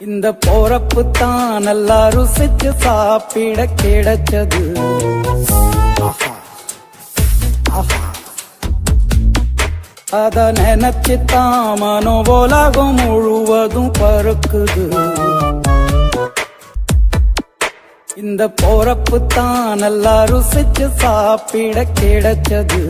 இந்த போறப்பு தான் நல்லா ருசிச்சு சாப்பிட கிடைச்சது. அத நினைச்சுத்தான் மனோ உலகம் முழுவதும் பறக்குது. இந்த போறப்பு தான் நல்லா ருசிச்சு சாப்பிட கிடைச்சது.